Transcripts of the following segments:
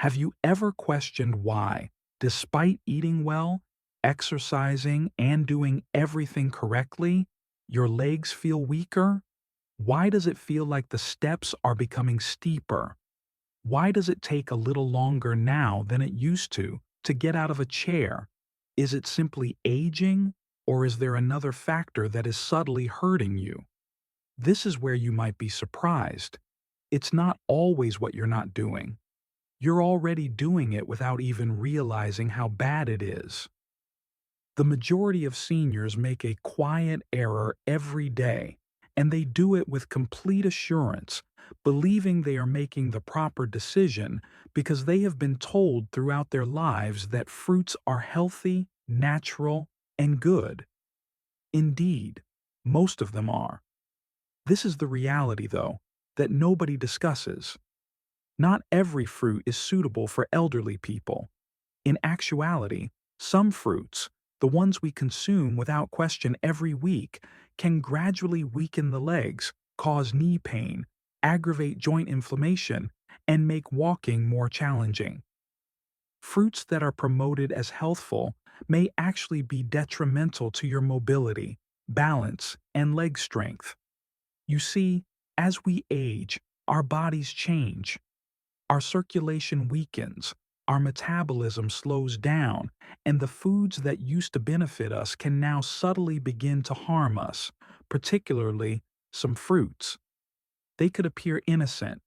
Have you ever questioned why, despite eating well, exercising, and doing everything correctly, your legs feel weaker? Why does it feel like the steps are becoming steeper? Why does it take a little longer now than it used to get out of a chair? Is it simply aging, or is there another factor that is subtly hurting you? This is where you might be surprised. It's not always what you're not doing. You're already doing it without even realizing how bad it is. The majority of seniors make a quiet error every day, and they do it with complete assurance, believing they are making the proper decision because they have been told throughout their lives that fruits are healthy, natural, and good. Indeed, most of them are. This is the reality, though, that nobody discusses. Not every fruit is suitable for elderly people. In actuality, some fruits, the ones we consume without question every week, can gradually weaken the legs, cause knee pain, aggravate joint inflammation, and make walking more challenging. Fruits that are promoted as healthful may actually be detrimental to your mobility, balance, and leg strength. You see, as we age, our bodies change. Our circulation weakens, our metabolism slows down, and the foods that used to benefit us can now subtly begin to harm us, particularly some fruits. They could appear innocent.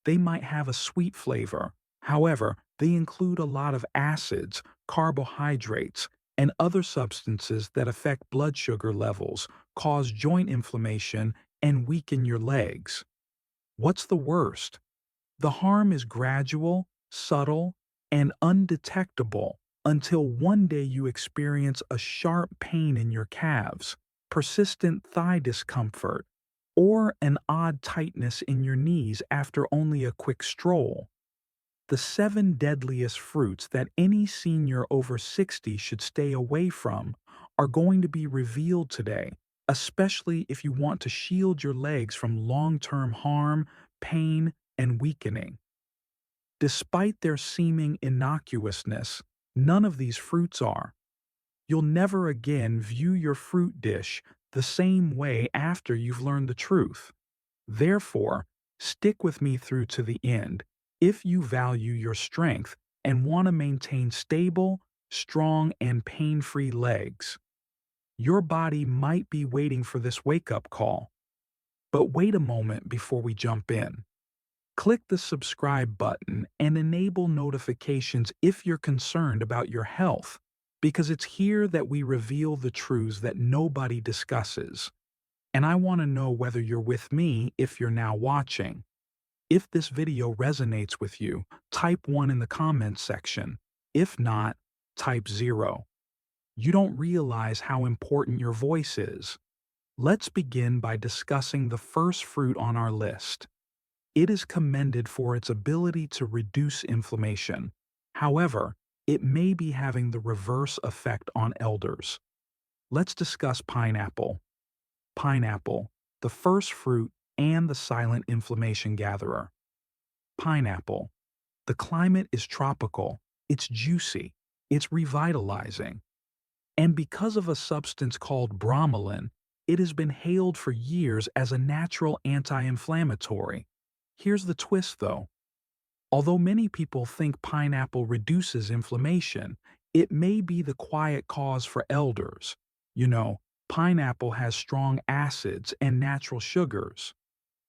They might have a sweet flavor. However, they include a lot of acids, carbohydrates, and other substances that affect blood sugar levels, cause joint inflammation, and weaken your legs. What's the worst? The harm is gradual, subtle, and undetectable until one day you experience a sharp pain in your calves, persistent thigh discomfort, or an odd tightness in your knees after only a quick stroll. The seven deadliest fruits that any senior over 60 should stay away from are going to be revealed today, especially if you want to shield your legs from long-term harm, pain, and weakening. Despite their seeming innocuousness, none of these fruits are. You'll never again view your fruit dish the same way after you've learned the truth. Therefore, stick with me through to the end if you value your strength and want to maintain stable, strong, and pain-free legs. Your body might be waiting for this wake-up call. But wait a moment before we jump in. Click the subscribe button and enable notifications if you're concerned about your health, because it's here that we reveal the truths that nobody discusses. And I want to know whether you're with me if you're now watching. If this video resonates with you, type 1 in the comments section. If not, type 0. You don't realize how important your voice is. Let's begin by discussing the first fruit on our list. It is commended for its ability to reduce inflammation. However, it may be having the reverse effect on elders. Let's discuss pineapple. Pineapple, the first fruit and the silent inflammation gatherer. Pineapple. The climate is tropical, it's juicy, it's revitalizing. And because of a substance called bromelain, it has been hailed for years as a natural anti-inflammatory. Here's the twist, though. Although many people think pineapple reduces inflammation, it may be the quiet cause for elders. Pineapple has strong acids and natural sugars.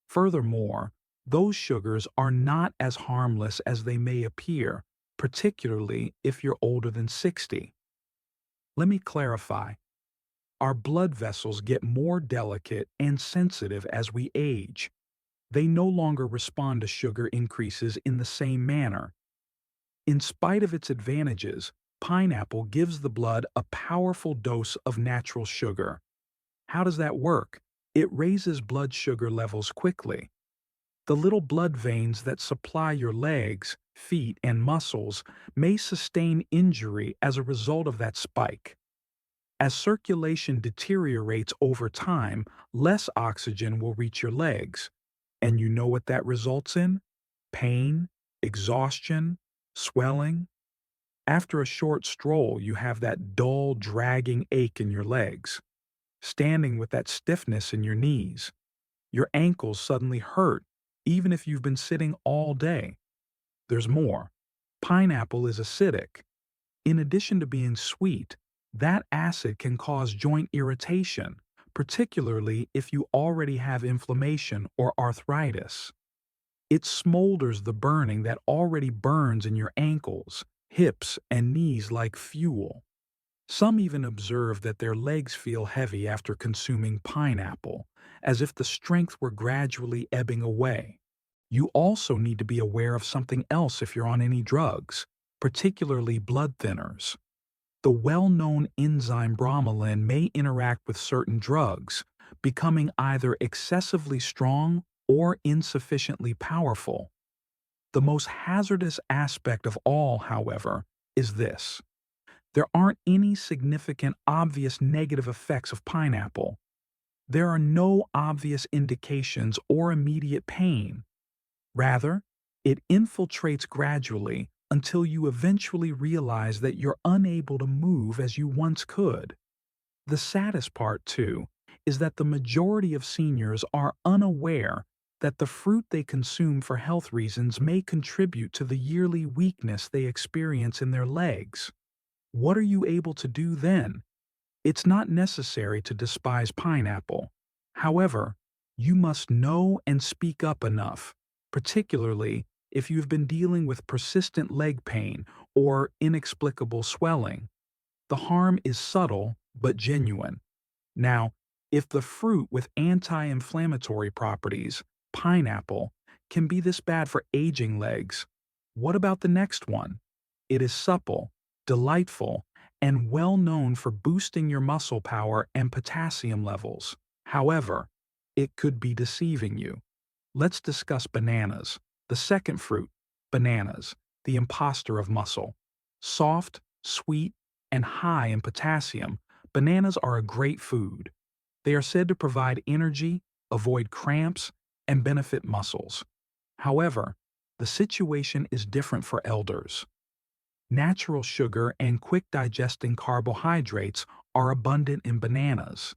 Furthermore, those sugars are not as harmless as they may appear, particularly if you're older than 60. Let me clarify. Our blood vessels get more delicate and sensitive as we age. They no longer respond to sugar increases in the same manner. In spite of its advantages, pineapple gives the blood a powerful dose of natural sugar. How does that work? It raises blood sugar levels quickly. The little blood veins that supply your legs, feet, and muscles may sustain injury as a result of that spike. As circulation deteriorates over time, less oxygen will reach your legs. And you know what that results in? Pain, exhaustion, Swelling. After a short stroll, you have that dull, dragging ache in your legs. Standing with that stiffness in your knees. Your ankles suddenly hurt, even if you've been sitting all day. There's more. Pineapple is acidic. In addition to being sweet, that acid can cause joint irritation, particularly if you already have inflammation or arthritis. It smolders the burning that already burns in your ankles, hips, and knees like fuel. Some even observe that their legs feel heavy after consuming pineapple, as if the strength were gradually ebbing away. You also need to be aware of something else if you're on any drugs, particularly blood thinners. The well-known enzyme bromelain may interact with certain drugs, becoming either excessively strong or insufficiently powerful. The most hazardous aspect of all, however, is this. There aren't any significant obvious negative effects of pineapple. There are no obvious indications or immediate pain. Rather, it infiltrates gradually until you eventually realize that you're unable to move as you once could. The saddest part, too, is that the majority of seniors are unaware that the fruit they consume for health reasons may contribute to the yearly weakness they experience in their legs. What are you able to do then? It's not necessary to despise pineapple. However, you must know and speak up enough, particularly if you've been dealing with persistent leg pain or inexplicable swelling. The harm is subtle but genuine. Now, if the fruit with anti-inflammatory properties, pineapple, can be this bad for aging legs, what about the next one? It is supple, delightful, and well known for boosting your muscle power and potassium levels. However, it could be deceiving you. Let's discuss bananas. The second fruit, bananas, the imposter of muscle. Soft, sweet, and high in potassium, bananas are a great food. They are said to provide energy, avoid cramps, and benefit muscles. However, the situation is different for elders. Natural sugar and quick digesting carbohydrates are abundant in bananas.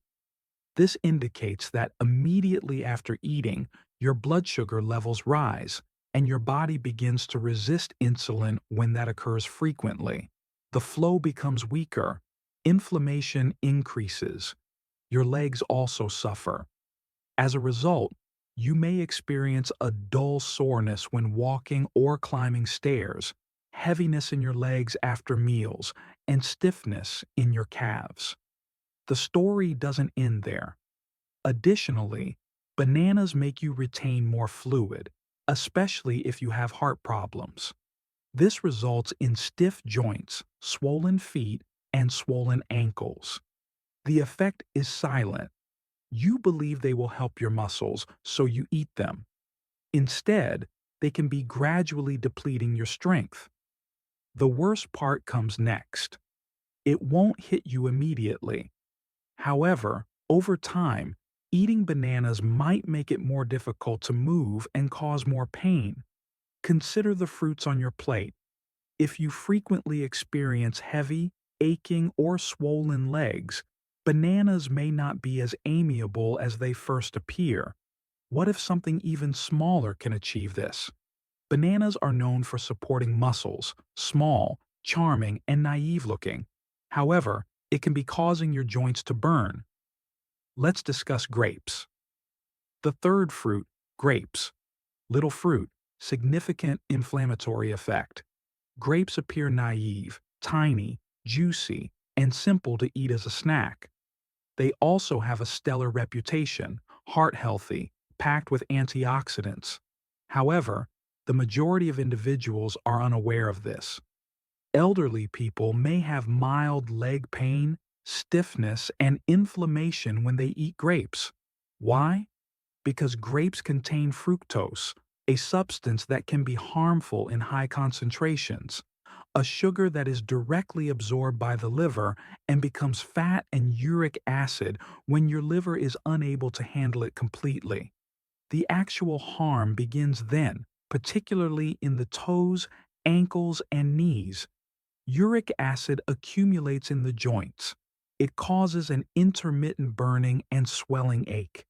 This indicates that immediately after eating, your blood sugar levels rise, and your body begins to resist insulin when that occurs frequently. The flow becomes weaker, inflammation increases, your legs also suffer. As a result, you may experience a dull soreness when walking or climbing stairs, heaviness in your legs after meals, and stiffness in your calves. The story doesn't end there. Additionally, bananas make you retain more fluid, especially if you have heart problems. This results in stiff joints, swollen feet, and swollen ankles. The effect is silent. You believe they will help your muscles, so you eat them. Instead, they can be gradually depleting your strength. The worst part comes next. It won't hit you immediately. However, over time, eating bananas might make it more difficult to move and cause more pain. Consider the fruits on your plate. If you frequently experience heavy, aching, or swollen legs, bananas may not be as amiable as they first appear. What if something even smaller can achieve this? Bananas are known for supporting muscles, small, charming, and naive looking. However, it can be causing your joints to burn. Let's discuss grapes. The third fruit, grapes. Little fruit, significant inflammatory effect. Grapes appear naive, tiny, juicy, and simple to eat as a snack. They also have a stellar reputation, heart-healthy, packed with antioxidants. However, the majority of individuals are unaware of this. Elderly people may have mild leg pain, stiffness, and inflammation when they eat grapes. Why? Because grapes contain fructose, a substance that can be harmful in high concentrations, a sugar that is directly absorbed by the liver and becomes fat and uric acid when your liver is unable to handle it completely. The actual harm begins then, particularly in the toes ankles, and knees. Uric acid accumulates in the joints. It causes an intermittent burning and swelling ache,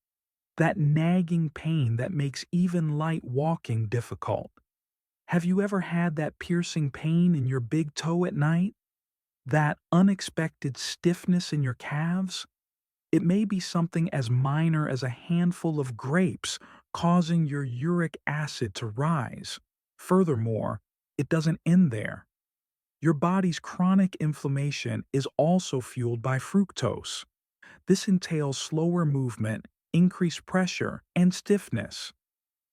that nagging pain that makes even light walking difficult. Have you ever had that piercing pain in your big toe at night? That unexpected stiffness in your calves? It may be something as minor as a handful of grapes causing your uric acid to rise. Furthermore, it doesn't end there. Your body's chronic inflammation is also fueled by fructose. This entails slower movement, increased pressure, and stiffness.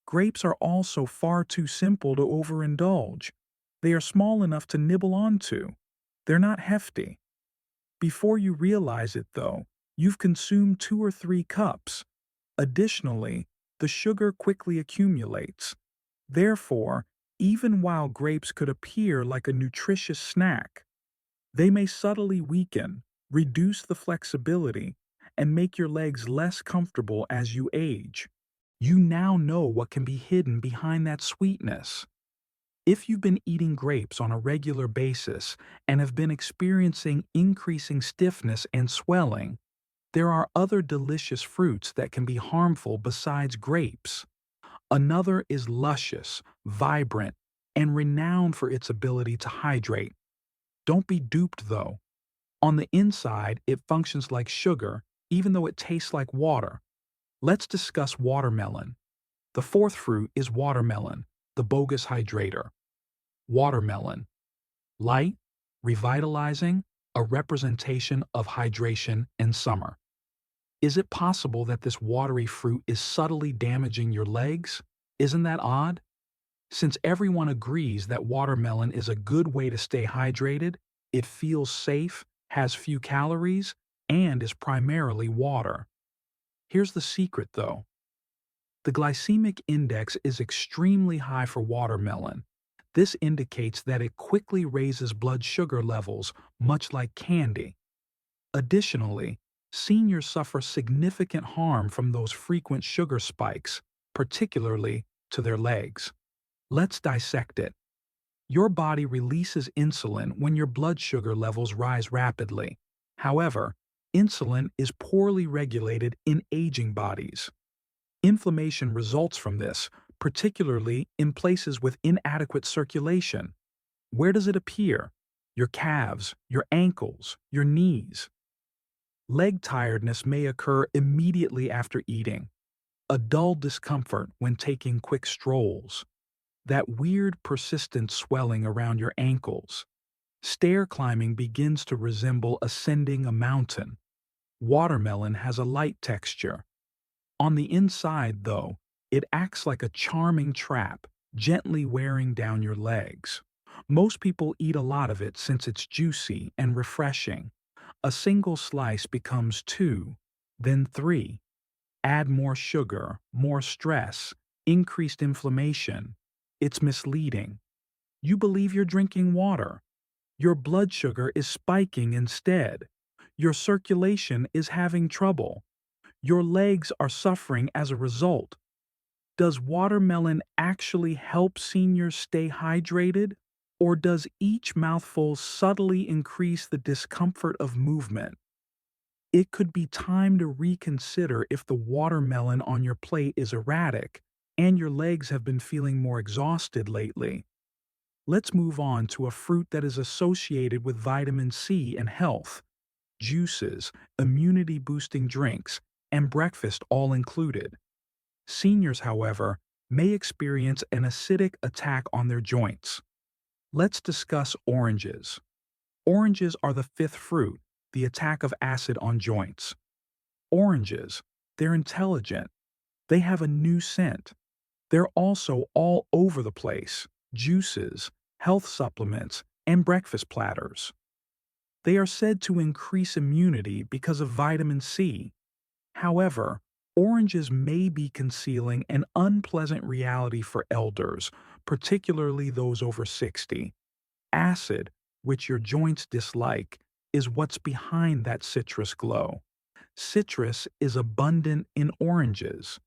Grapes are also far too simple to overindulge. They are small enough to nibble onto. They're not hefty. Before you realize it, though, you've consumed 2 or 3 cups. Additionally, the sugar quickly accumulates. Therefore, even while grapes could appear like a nutritious snack, they may subtly weaken, reduce the flexibility, and make your legs less comfortable as you age. You now know what can be hidden behind that sweetness. If you've been eating grapes on a regular basis and have been experiencing increasing stiffness and swelling, there are other delicious fruits that can be harmful besides grapes. Another is luscious, vibrant, and renowned for its ability to hydrate. Don't be duped, though. On the inside, it functions like sugar, even though it tastes like water. Let's discuss watermelon. The fourth fruit is watermelon, the bogus hydrator. Watermelon. Light, revitalizing, a representation of hydration and summer. Is it possible that this watery fruit is subtly damaging your legs? Isn't that odd? Since everyone agrees that watermelon is a good way to stay hydrated, it feels safe, has few calories, and is primarily water. Here's the secret, though. The glycemic index is extremely high for watermelon. This indicates that it quickly raises blood sugar levels, much like candy. Additionally, seniors suffer significant harm from those frequent sugar spikes, particularly to their legs. Let's dissect it. Your body releases insulin when your blood sugar levels rise rapidly. However, insulin is poorly regulated in aging bodies. Inflammation results from this, particularly in places with inadequate circulation. Where does it appear? Your calves, your ankles, your knees. Leg tiredness may occur immediately after eating. A dull discomfort when taking quick strolls. That weird persistent swelling around your ankles. Stair climbing begins to resemble ascending a mountain. Watermelon has a light texture. On the inside, though, it acts like a charming trap, gently wearing down your legs. Most people eat a lot of it since it's juicy and refreshing. A single slice becomes 2, then 3. Add more sugar, more stress, increased inflammation. It's misleading. You believe you're drinking water. Your blood sugar is spiking instead. Your circulation is having trouble. Your legs are suffering as a result. Does watermelon actually help seniors stay hydrated? Or does each mouthful subtly increase the discomfort of movement? It could be time to reconsider if the watermelon on your plate is erratic and your legs have been feeling more exhausted lately. Let's move on to a fruit that is associated with vitamin C and health. Juices, immunity-boosting drinks, and breakfast all included. Seniors, however, may experience an acidic attack on their joints. Let's discuss oranges. Oranges are the fifth fruit, the attack of acid on joints. Oranges, they're intelligent. They have a new scent. They're also all over the place. Juices, health supplements, and breakfast platters. They are said to increase immunity because of vitamin C. However, oranges may be concealing an unpleasant reality for elders, particularly those over 60. Acid, which your joints dislike, is what's behind that citrus glow. Citrus is abundant in oranges.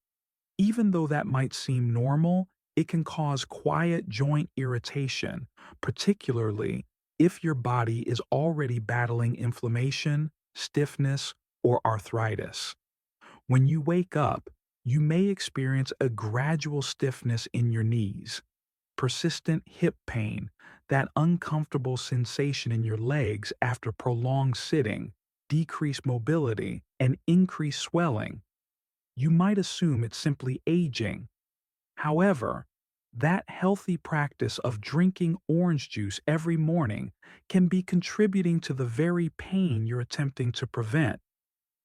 Even though that might seem normal, it can cause quiet joint irritation, particularly if your body is already battling inflammation, stiffness, or arthritis. When you wake up, you may experience a gradual stiffness in your knees, persistent hip pain, that uncomfortable sensation in your legs after prolonged sitting, decreased mobility, and increased swelling. You might assume it's simply aging. However, that healthy practice of drinking orange juice every morning can be contributing to the very pain you're attempting to prevent.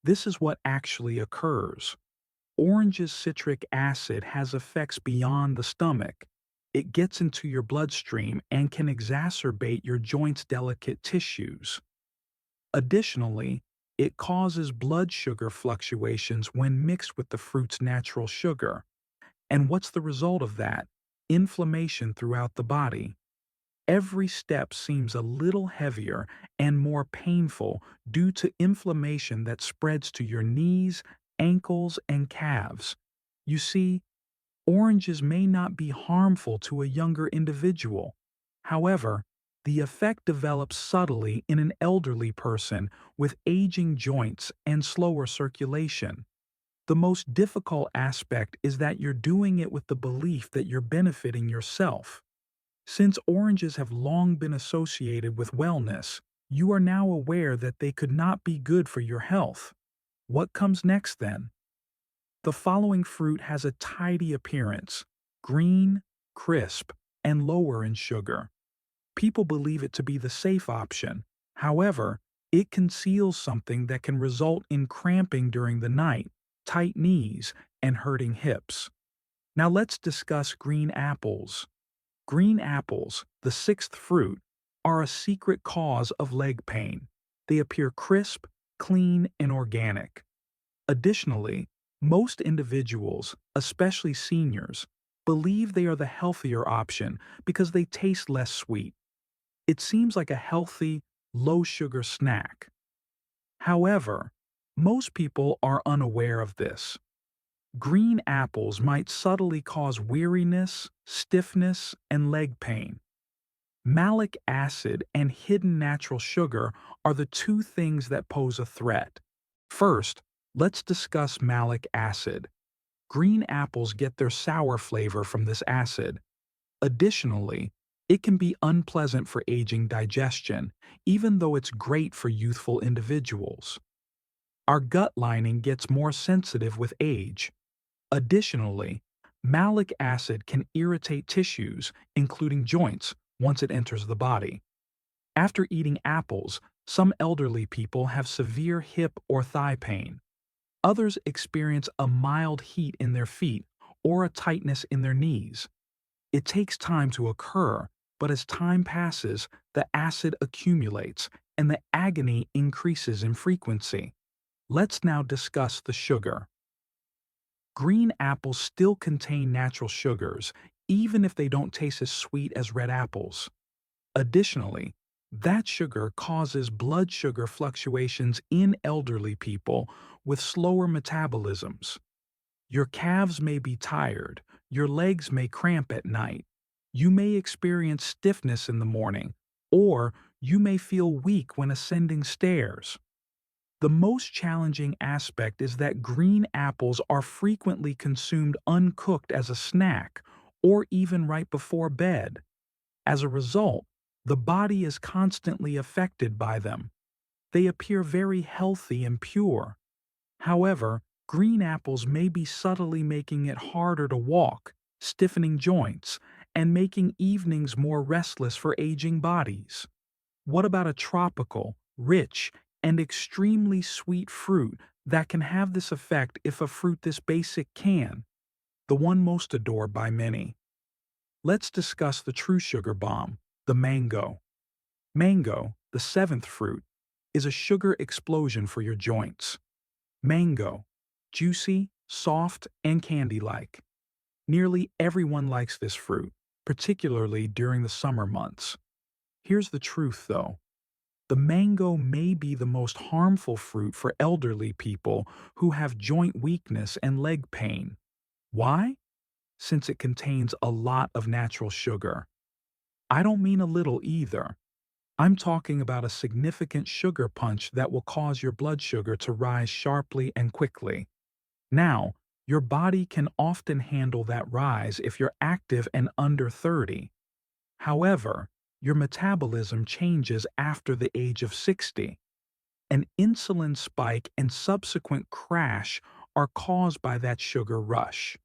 This is what actually occurs. Orange's citric acid has effects beyond the stomach. It gets into your bloodstream and can exacerbate your joint's delicate tissues. Additionally, it causes blood sugar fluctuations when mixed with the fruit's natural sugar. And what's the result of that? Inflammation throughout the body. Every step seems a little heavier and more painful due to inflammation that spreads to your knees, ankles, and calves. You see, oranges may not be harmful to a younger individual. However, the effect develops subtly in an elderly person with aging joints and slower circulation. The most difficult aspect is that you're doing it with the belief that you're benefiting yourself. Since oranges have long been associated with wellness, you are now aware that they could not be good for your health. What comes next then? The following fruit has a tidy appearance, green, crisp, and lower in sugar. People believe it to be the safe option. However, it conceals something that can result in cramping during the night, tight knees, and hurting hips. Now let's discuss green apples. Green apples, the sixth fruit, are a secret cause of leg pain. They appear crisp, clean, and organic. Additionally, most individuals, especially seniors, believe they are the healthier option because they taste less sweet. It seems like a healthy, low-sugar snack. However, most people are unaware of this. Green apples might subtly cause weariness, stiffness, and leg pain. Malic acid and hidden natural sugar are the two things that pose a threat. First, let's discuss malic acid. Green apples get their sour flavor from this acid. Additionally, it can be unpleasant for aging digestion, even though it's great for youthful individuals. Our gut lining gets more sensitive with age. Additionally, malic acid can irritate tissues, including joints, once it enters the body. After eating apples, some elderly people have severe hip or thigh pain. Others experience a mild heat in their feet or a tightness in their knees. It takes time to occur, but as time passes, the acid accumulates and the agony increases in frequency. Let's now discuss the sugar. Green apples still contain natural sugars, even if they don't taste as sweet as red apples. Additionally, that sugar causes blood sugar fluctuations in elderly people with slower metabolisms. Your calves may be tired, your legs may cramp at night, you may experience stiffness in the morning, or you may feel weak when ascending stairs. The most challenging aspect is that green apples are frequently consumed uncooked as a snack or even right before bed. As a result, the body is constantly affected by them. They appear very healthy and pure. However, green apples may be subtly making it harder to walk, stiffening joints, and making evenings more restless for aging bodies. What about a tropical, rich, and extremely sweet fruit that can have this effect if a fruit this basic can? The one most adored by many. Let's discuss the true sugar bomb, the mango. Mango, the seventh fruit, is a sugar explosion for your joints. Mango, juicy, soft, and candy-like. Nearly everyone likes this fruit, particularly during the summer months. Here's the truth, though. The mango may be the most harmful fruit for elderly people who have joint weakness and leg pain. Why? since it contains a lot of natural sugar. I don't mean a little either. I'm talking about a significant sugar punch that will cause your blood sugar to rise sharply and quickly. Now, your body can often handle that rise if you're active and under 30. However, your metabolism changes after the age of 60. An insulin spike and subsequent crash are caused by that sugar rush.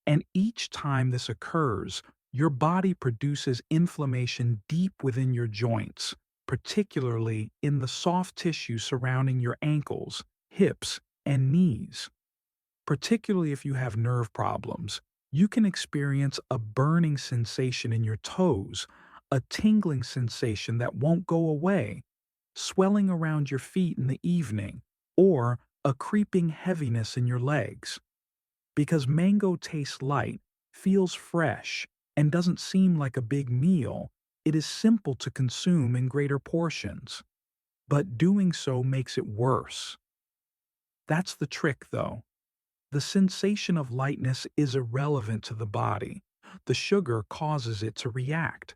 And each time this occurs, your body produces inflammation deep within your joints, particularly in the soft tissue surrounding your ankles, hips, and knees. Particularly if you have nerve problems, you can experience a burning sensation in your toes, a tingling sensation that won't go away, swelling around your feet in the evening, or a creeping heaviness in your legs. Because mango tastes light, feels fresh, and doesn't seem like a big meal, it is simple to consume in greater portions. But doing so makes it worse. That's the trick, though. The sensation of lightness is irrelevant to the body. The sugar causes it to react.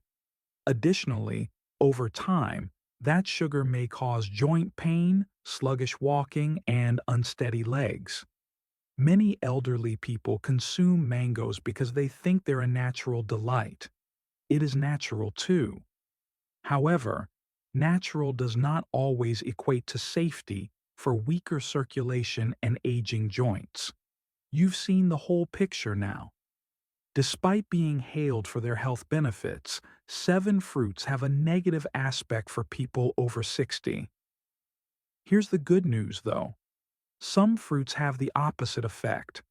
Additionally, over time, that sugar may cause joint pain, sluggish walking, and unsteady legs. Many elderly people consume mangoes because they think they're a natural delight. It is natural too. However, natural does not always equate to safety for weaker circulation and aging joints. You've seen the whole picture now. Despite being hailed for their health benefits, 7 fruits have a negative aspect for people over 60. Here's the good news, though. Some fruits have the opposite effect.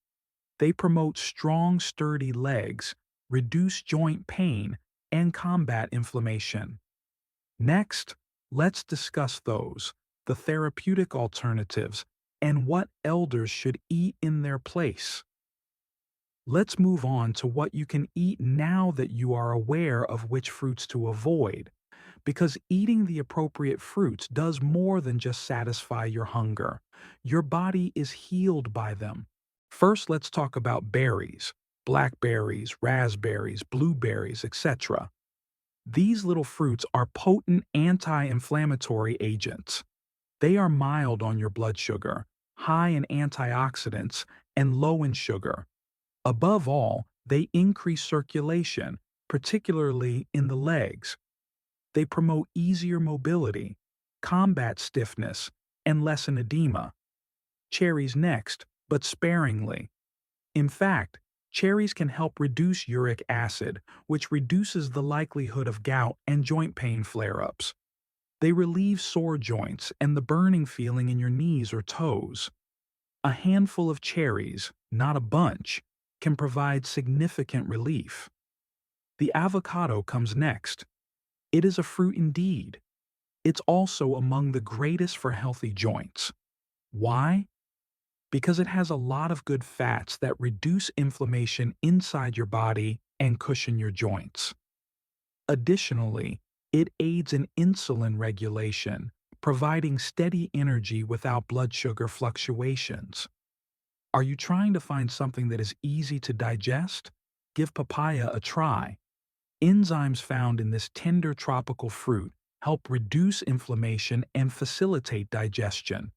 They promote strong, sturdy legs, reduce joint pain, and combat inflammation. Next, let's discuss those, the therapeutic alternatives, and what elders should eat in their place. Let's move on to what you can eat now that you are aware of which fruits to avoid, because eating the appropriate fruits does more than just satisfy your hunger. Your body is healed by them. First, let's talk about berries, blackberries, raspberries, blueberries, etc. These little fruits are potent anti-inflammatory agents. They are mild on your blood sugar, high in antioxidants, and low in sugar. Above all, they increase circulation, particularly in the legs. They promote easier mobility, combat stiffness, and lessen edema. Cherries next, but sparingly. In fact, cherries can help reduce uric acid, which reduces the likelihood of gout and joint pain flare-ups. They relieve sore joints and the burning feeling in your knees or toes. A handful of cherries, not a bunch, can provide significant relief. The avocado comes next. It is a fruit indeed. It's also among the greatest for healthy joints. Why? Because it has a lot of good fats that reduce inflammation inside your body and cushion your joints. Additionally, it aids in insulin regulation, providing steady energy without blood sugar fluctuations. Are you trying to find something that is easy to digest? Give papaya a try. Enzymes found in this tender tropical fruit help reduce inflammation and facilitate digestion.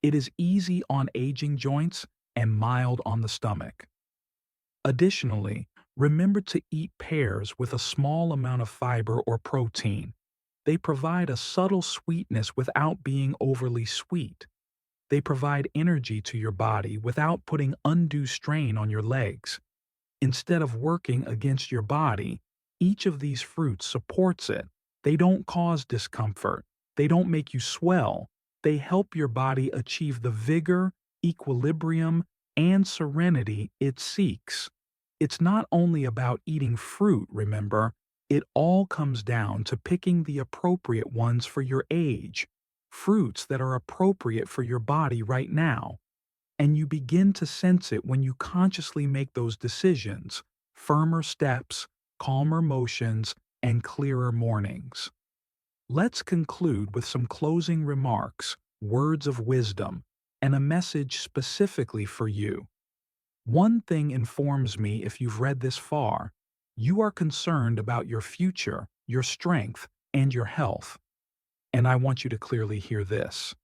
It is easy on aging joints and mild on the stomach. Additionally, remember to eat pears with a small amount of fiber or protein. They provide a subtle sweetness without being overly sweet. They provide energy to your body without putting undue strain on your legs. Instead of working against your body, each of these fruits supports it. They don't cause discomfort. They don't make you swell. They help your body achieve the vigor, equilibrium, and serenity it seeks. It's not only about eating fruit, remember, it all comes down to picking the appropriate ones for your age, fruits that are appropriate for your body right now. And you begin to sense it when you consciously make those decisions, firmer steps, calmer motions, and clearer mornings. Let's conclude with some closing remarks, words of wisdom, and a message specifically for you. One thing informs me if you've read this far. You are concerned about your future, your strength, and your health. And I want you to clearly hear this.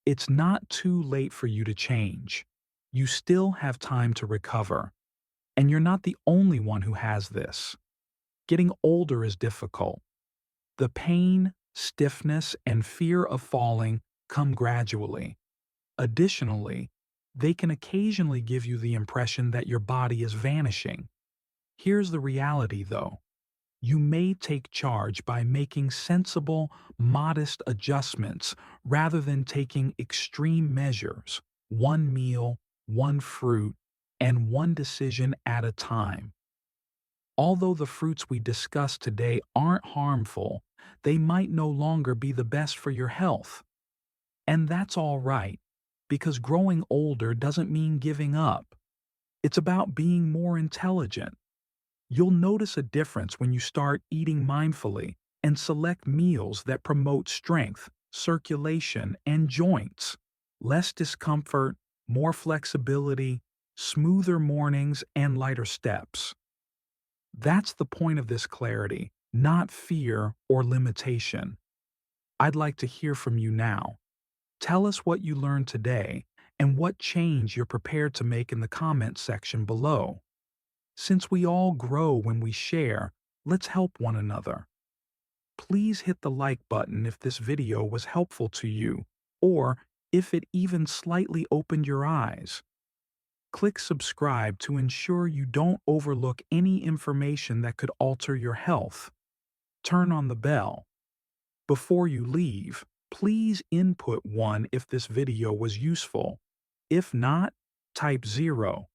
It's not too late for you to change. You still have time to recover. And you're not the only one who has this. Getting older is difficult. The pain, stiffness, and fear of falling come gradually. Additionally, they can occasionally give you the impression that your body is vanishing. Here's the reality, though. You may take charge by making sensible, modest adjustments rather than taking extreme measures, one meal, one fruit, and one decision at a time. Although the fruits we discussed today aren't harmful, they might no longer be the best for your health. And that's all right, because growing older doesn't mean giving up. It's about being more intelligent. You'll notice a difference when you start eating mindfully and select meals that promote strength, circulation, and joints. Less discomfort, more flexibility, smoother mornings, and lighter steps. That's the point of this clarity, not fear or limitation. I'd like to hear from you now. Tell us what you learned today and what change you're prepared to make in the comments section below. Since we all grow when we share, let's help one another. Please hit the like button if this video was helpful to you, or if it even slightly opened your eyes. Click subscribe to ensure you don't overlook any information that could alter your health. Turn on the bell. Before you leave, please input 1 if this video was useful. If not, type 0.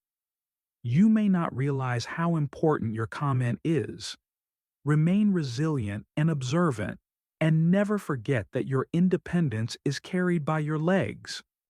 You may not realize how important your comment is. Remain resilient and observant, and never forget that your independence is carried by your legs.